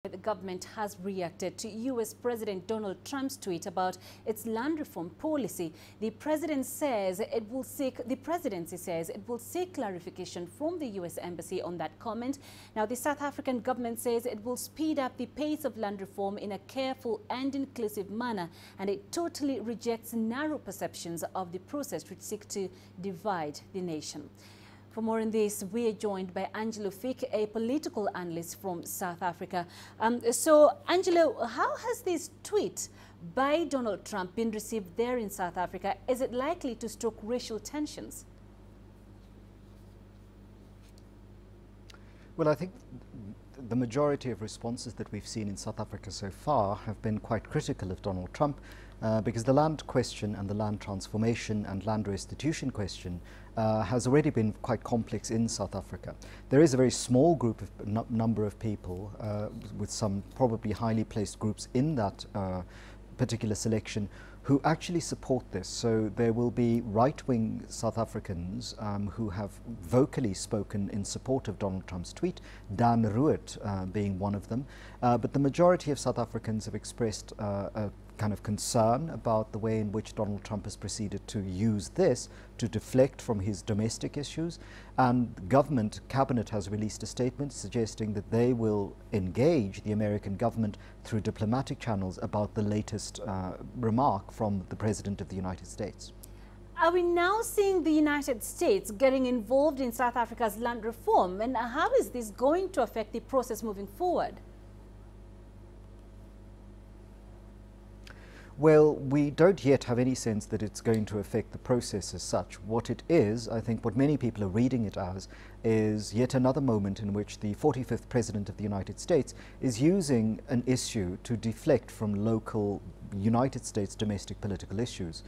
The government has reacted to U.S. President Donald Trump's tweet about its land reform policy. The presidency says it will seek clarification from the U.S. Embassy on that comment. Now, the South African government says it will speed up the pace of land reform in a careful and inclusive manner, and it totally rejects narrow perceptions of the process which seek to divide the nation. For more on this, we are joined by Angelo Fick, a political analyst from South Africa. So, Angelo, how has this tweet by Donald Trump been received there in South Africa? Is it likely to stoke racial tensions? Well, I think the majority of responses that we've seen in South Africa so far have been quite critical of Donald Trump because the land question and the land transformation and land restitution question has already been quite complex in South Africa. There is a very small group of number of people with some probably highly placed groups in that particular selection who actually support this. So there will be right-wing South Africans who have vocally spoken in support of Donald Trump's tweet, Dan Ruet being one of them. But the majority of South Africans have expressed a kind of concern about the way in which Donald Trump has proceeded to use this to deflect from his domestic issues. And the cabinet has released a statement suggesting that they will engage the American government through diplomatic channels about the latest remark from the President of the United States. Are we now seeing the United States getting involved in South Africa's land reform? And how is this going to affect the process moving forward? Well, we don't yet have any sense that it's going to affect the process as such. What it is, I think what many people are reading it as, is yet another moment in which the 45th President of the United States is using an issue to deflect from local United States domestic political issues.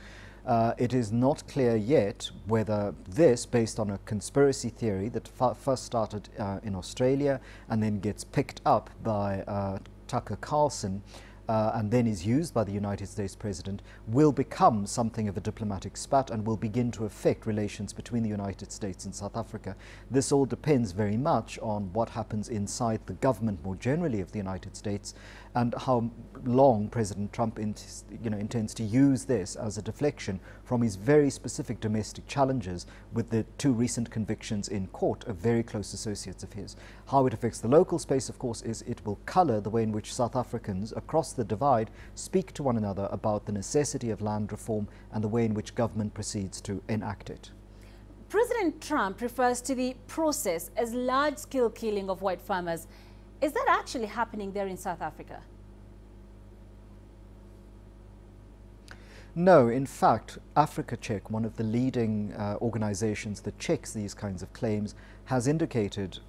It is not clear yet whether this, based on a conspiracy theory that first started in Australia and then gets picked up by Tucker Carlson, and then is used by the United States President, will become something of a diplomatic spat and will begin to affect relations between the United States and South Africa. This all depends very much on what happens inside the government more generally of the United States and how long President Trump intends to use this as a deflection from his very specific domestic challenges with the two recent convictions in court of very close associates of his. How it affects the local space, of course, is it will colour the way in which South Africans across the divide speak to one another about the necessity of land reform and the way in which government proceeds to enact it. President Trump refers to the process as large-scale killing of white farmers. Is that actually happening there in South Africa? No, in fact, Africa Check, one of the leading organizations that checks these kinds of claims, has indicated,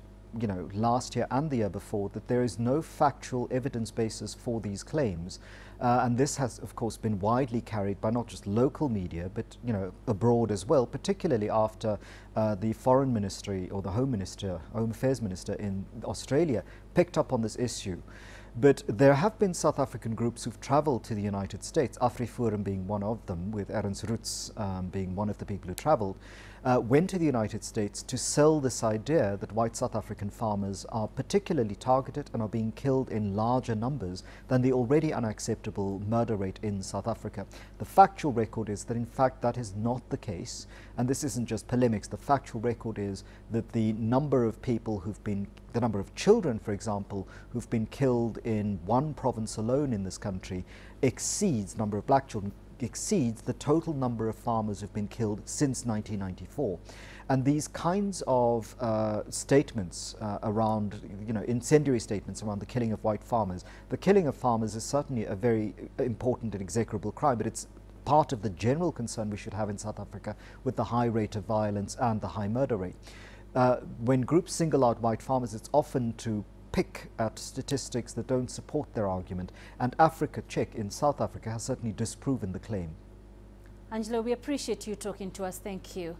last year and the year before, that there is no factual evidence basis for these claims. And this has, of course, been widely carried by not just local media, but, abroad as well, particularly after the Foreign Ministry or the Home Affairs Minister in Australia picked up on this issue. But there have been South African groups who've travelled to the United States, AfriForum being one of them, with Ernst Roots being one of the people who travelled, went to the United States to sell this idea that white South African farmers are particularly targeted and are being killed in larger numbers than the already unacceptable murder rate in South Africa. The factual record is that in fact that is not the case, and this isn't just polemics. The factual record is that the number of people the number of children, for example, who've been killed in one province alone in this country number of black children exceeds the total number of farmers who've been killed since 1994. And these kinds of statements around, incendiary statements around the killing of white farmers. The killing of farmers is certainly a very important and execrable crime, but it's part of the general concern we should have in South Africa with the high rate of violence and the high murder rate. When groups single out white farmers, it's often to pick at statistics that don't support their argument, and Africa Check in South Africa has certainly disproven the claim. Angelo, we appreciate you talking to us. Thank you.